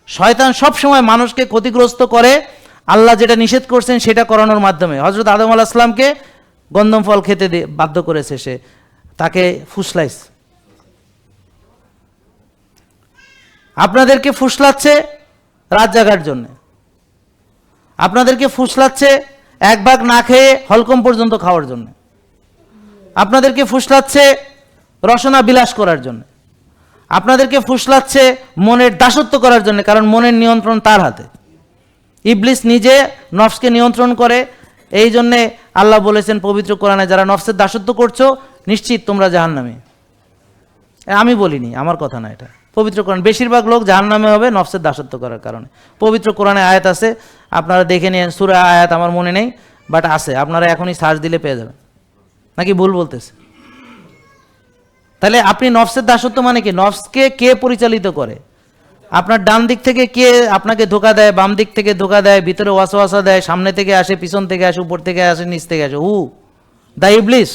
শয়তান সব সময় মানুষকে ক্ষতিগ্রস্ত করে আল্লাহ যেটা নিষেধ করছেন সেটা করানোর মাধ্যমে। হযরত আদম আলাইহিস সালামকে গন্ধম ফল খেতে বাধ্য করেছে, সে তাকে ফুসলাইছে। আপনাদেরকে ফুসলাচ্ছে রাত জাগার জন্য, আপনাদেরকে ফুসলাচ্ছে এক ভাগ না খেয়ে হলকম পর্যন্ত খাওয়ার জন্য, আপনাদেরকে ফুসলাচ্ছে রসনা বিলাস করার জন্য, আপনাদেরকে ফুসলাচ্ছে মনের দাসত্ব করার জন্য, কারণ মনের নিয়ন্ত্রণ তার হাতে। ইবলিস নিজে নফসকে নিয়ন্ত্রণ করে, এই জন্যে আল্লাহ বলেছেন পবিত্র কোরআনে, যারা নফসের দাসত্ব করছো নিশ্চিত তোমরা জাহান্নামী। আমি বলিনি, আমার কথা না, এটা পবিত্র কোরআন। বেশিরভাগ লোক জাহান্নামে হবে নফসের দাসত্ব করার কারণে। পবিত্র কোরআনে আয়াত আছে, আপনারা দেখে নিন। সূরা আয়াত আমার মনে নেই, বাট আছে, আপনারা এখনই সার্চ দিলে পেয়ে যাবেন। নাকি ভুল বলতেছে? তাহলে আপনি নফসের দাসত্ব মানে কি? নফসকে কে পরিচালিত করে? আপনার ডান দিক থেকে কে আপনাকে ধোকা দেয়, বাম দিক থেকে ধোকা দেয়, ভিতরে ওয়াসওয়াসা দেয়, সামনে থেকে আসে, পিছন থেকে আসে, উপর থেকে আসে, নিচ থেকে আসে? হু? দ্য ইবলিস।